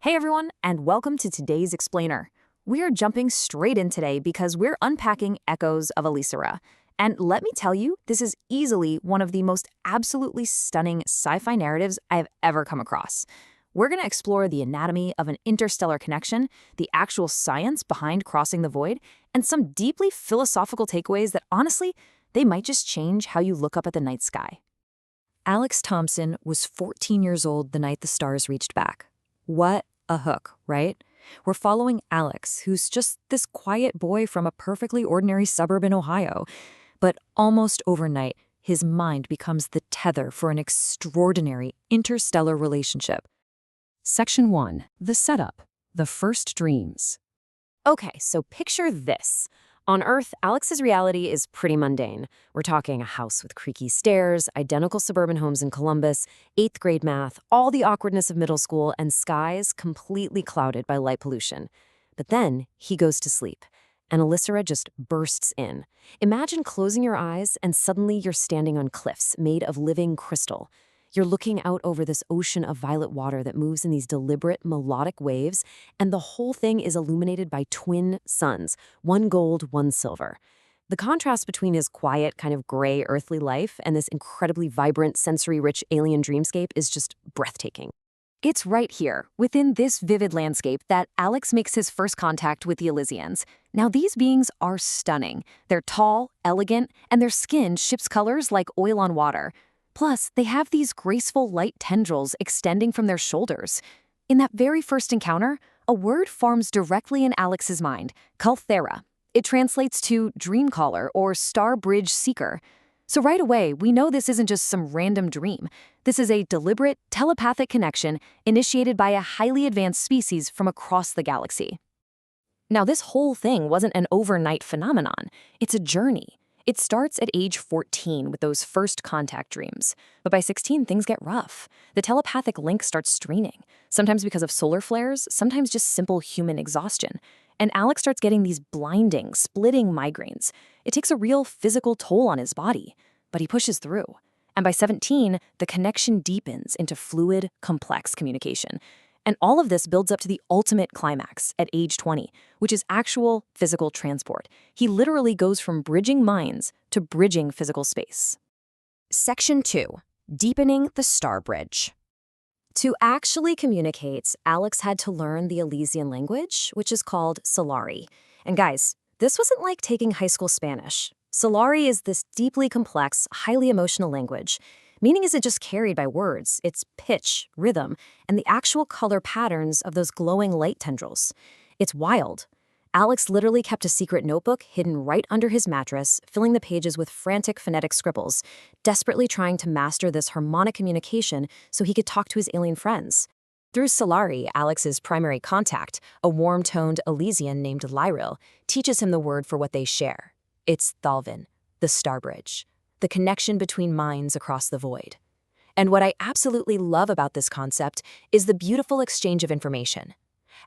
Hey everyone, and welcome to today's Explainer. We are jumping straight in today because we're unpacking Echoes of Elysara. And let me tell you, this is easily one of the most absolutely stunning sci-fi narratives I have ever come across. We're going to explore the anatomy of an interstellar connection, the actual science behind crossing the void, and some deeply philosophical takeaways that honestly, they might just change how you look up at the night sky. Alex Thompson was 14 years old the night the stars reached back. What a hook, right? We're following Alex, who's just this quiet boy from a perfectly ordinary suburb in Ohio. But almost overnight, his mind becomes the tether for an extraordinary interstellar relationship. Section 1. The Setup. The First Dreams. Okay, so picture this. On Earth, Alex's reality is pretty mundane. We're talking a house with creaky stairs, identical suburban homes in Columbus, 8th grade math, all the awkwardness of middle school, and skies completely clouded by light pollution. But then he goes to sleep, and Elysara just bursts in. Imagine closing your eyes and suddenly you're standing on cliffs made of living crystal. You're looking out over this ocean of violet water that moves in these deliberate, melodic waves, and the whole thing is illuminated by twin suns, one gold, one silver. The contrast between his quiet, kind of gray, earthly life and this incredibly vibrant, sensory-rich alien dreamscape is just breathtaking. It's right here, within this vivid landscape, that Alex makes his first contact with the Elysians. Now, these beings are stunning. They're tall, elegant, and their skin ships colors like oil on water. Plus, they have these graceful light tendrils extending from their shoulders. In that very first encounter, a word forms directly in Alex's mind, Kalthera. It translates to dream caller or star bridge seeker. So right away, we know this isn't just some random dream. This is a deliberate, telepathic connection initiated by a highly advanced species from across the galaxy. Now, this whole thing wasn't an overnight phenomenon. It's a journey. It starts at age 14 with those first contact dreams. But by 16, things get rough. The telepathic link starts straining, sometimes because of solar flares, sometimes just simple human exhaustion. And Alex starts getting these blinding, splitting migraines. It takes a real physical toll on his body, but he pushes through. And by 17, the connection deepens into fluid, complex communication. And all of this builds up to the ultimate climax at age 20, which is actual physical transport. He literally goes from bridging minds to bridging physical space. Section 2. Deepening the Star Bridge. To actually communicate, Alex had to learn the Elysian language, which is called Solari. And guys, this wasn't like taking high school Spanish. Solari is this deeply complex, highly emotional language. Meaning isn't just carried by words, it's pitch, rhythm, and the actual color patterns of those glowing light tendrils. It's wild. Alex literally kept a secret notebook hidden right under his mattress, filling the pages with frantic phonetic scribbles, desperately trying to master this harmonic communication so he could talk to his alien friends. Through Solari, Alex's primary contact, a warm-toned Elysian named Lirael, teaches him the word for what they share. It's Thalvin, the Star Bridge. The connection between minds across the void. And what I absolutely love about this concept is the beautiful exchange of information.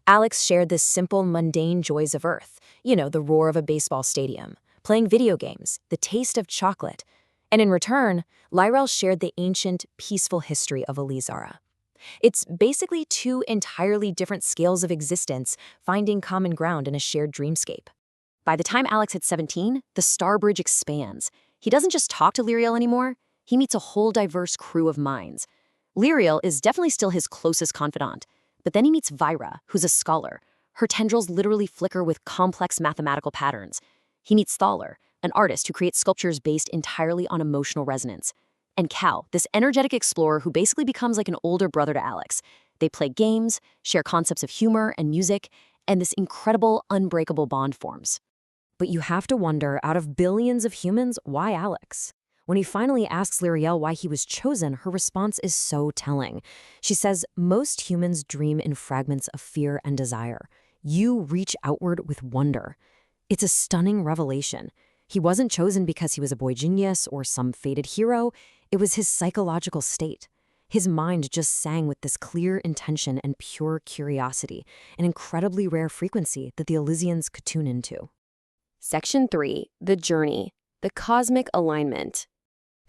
Alex shared the simple, mundane joys of Earth, the roar of a baseball stadium, playing video games, the taste of chocolate. And in return, Lirael shared the ancient, peaceful history of Elysara. It's basically two entirely different scales of existence finding common ground in a shared dreamscape. By the time Alex hits 17, the Star Bridge expands. He doesn't just talk to Lirael anymore, he meets a whole diverse crew of minds. Lirael is definitely still his closest confidant, but then he meets Vyra, who's a scholar. Her tendrils literally flicker with complex mathematical patterns. He meets Thaler, an artist who creates sculptures based entirely on emotional resonance. And Cal, this energetic explorer who basically becomes like an older brother to Alex. They play games, share concepts of humor and music, and this incredible, unbreakable bond forms. But you have to wonder, out of billions of humans, why Alex? When he finally asks Lirael why he was chosen, her response is so telling. She says, most humans dream in fragments of fear and desire. You reach outward with wonder. It's a stunning revelation. He wasn't chosen because he was a boy genius or some fated hero. It was his psychological state. His mind just sang with this clear intention and pure curiosity, an incredibly rare frequency that the Elysians could tune into. Section 3. The Journey. The Cosmic Alignment.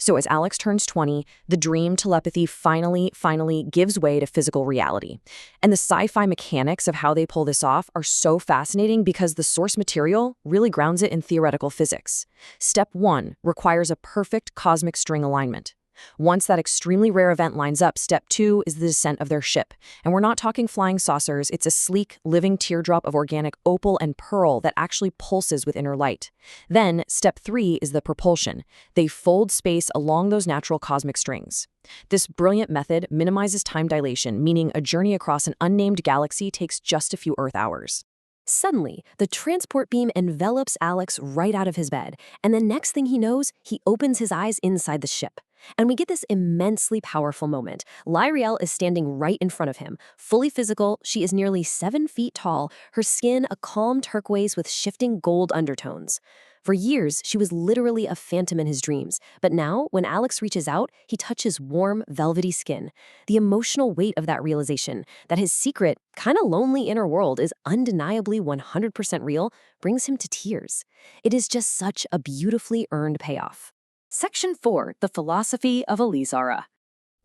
So as Alex turns 20, the dream telepathy finally gives way to physical reality. And the sci-fi mechanics of how they pull this off are so fascinating because the source material really grounds it in theoretical physics. Step 1 requires a perfect cosmic string alignment. Once that extremely rare event lines up, step 2 is the descent of their ship. And we're not talking flying saucers, it's a sleek, living teardrop of organic opal and pearl that actually pulses with inner light. Then, step 3 is the propulsion. They fold space along those natural cosmic strings. This brilliant method minimizes time dilation, meaning a journey across an unnamed galaxy takes just a few Earth hours. Suddenly, the transport beam envelops Alex right out of his bed, and the next thing he knows, he opens his eyes inside the ship. And we get this immensely powerful moment. Lirael is standing right in front of him. Fully physical, she is nearly 7 feet tall, her skin a calm turquoise with shifting gold undertones. For years, she was literally a phantom in his dreams, but now, when Alex reaches out, he touches warm, velvety skin. The emotional weight of that realization, that his secret, kinda lonely inner world is undeniably 100% real, brings him to tears. It is just such a beautifully earned payoff. Section 4, the philosophy of Elysara.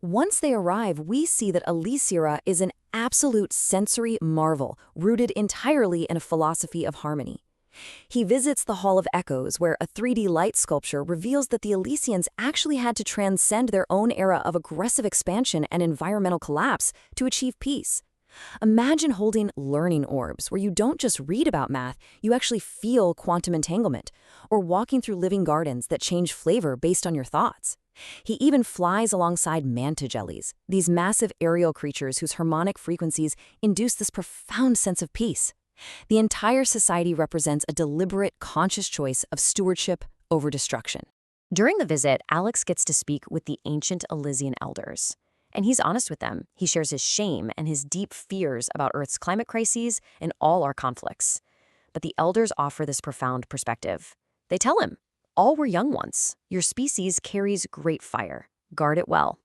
Once they arrive, we see that Elysara is an absolute sensory marvel, rooted entirely in a philosophy of harmony. He visits the Hall of Echoes, where a 3D light sculpture reveals that the Elysians actually had to transcend their own era of aggressive expansion and environmental collapse to achieve peace. Imagine holding learning orbs, where you don't just read about math, you actually feel quantum entanglement, or walking through living gardens that change flavor based on your thoughts. He even flies alongside manta jellies, these massive aerial creatures whose harmonic frequencies induce this profound sense of peace. The entire society represents a deliberate, conscious choice of stewardship over destruction. During the visit, Alex gets to speak with the ancient Elysian elders. And he's honest with them. He shares his shame and his deep fears about Earth's climate crises and all our conflicts. But the elders offer this profound perspective. They tell him, all were young once. Your species carries great fire. Guard it well.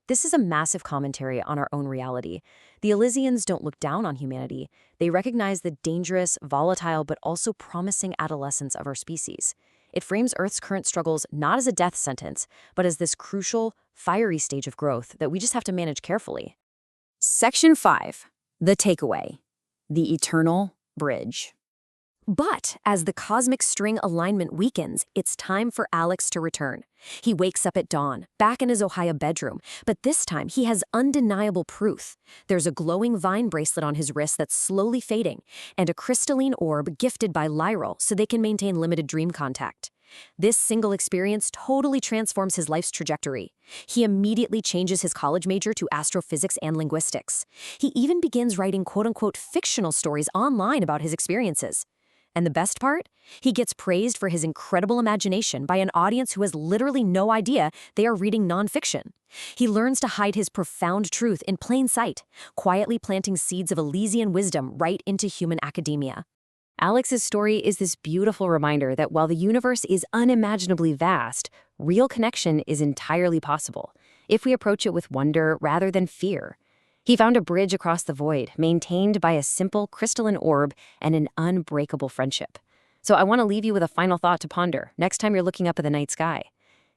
This is a massive commentary on our own reality. The Elysians don't look down on humanity. They recognize the dangerous, volatile, but also promising adolescence of our species. It frames Earth's current struggles not as a death sentence, but as this crucial, fiery stage of growth that we just have to manage carefully. Section 5. The takeaway. The eternal bridge. But as the cosmic string alignment weakens, it's time for Alex to return. He wakes up at dawn, back in his Ohio bedroom, but this time he has undeniable proof. There's a glowing vine bracelet on his wrist that's slowly fading, and a crystalline orb gifted by Lirael so they can maintain limited dream contact. This single experience totally transforms his life's trajectory. He immediately changes his college major to astrophysics and linguistics. He even begins writing quote-unquote fictional stories online about his experiences. And the best part? He gets praised for his incredible imagination by an audience who has literally no idea they are reading nonfiction. He learns to hide his profound truth in plain sight, quietly planting seeds of Elysian wisdom right into human academia. Alex's story is this beautiful reminder that while the universe is unimaginably vast, real connection is entirely possible, if we approach it with wonder rather than fear. He found a bridge across the void, maintained by a simple crystalline orb and an unbreakable friendship. So I want to leave you with a final thought to ponder next time you're looking up at the night sky.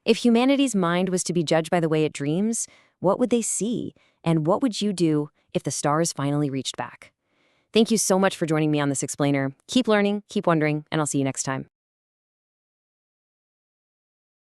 If humanity's mind was to be judged by the way it dreams, what would they see? And what would you do if the stars finally reached back? Thank you so much for joining me on this explainer. Keep learning, keep wondering, and I'll see you next time.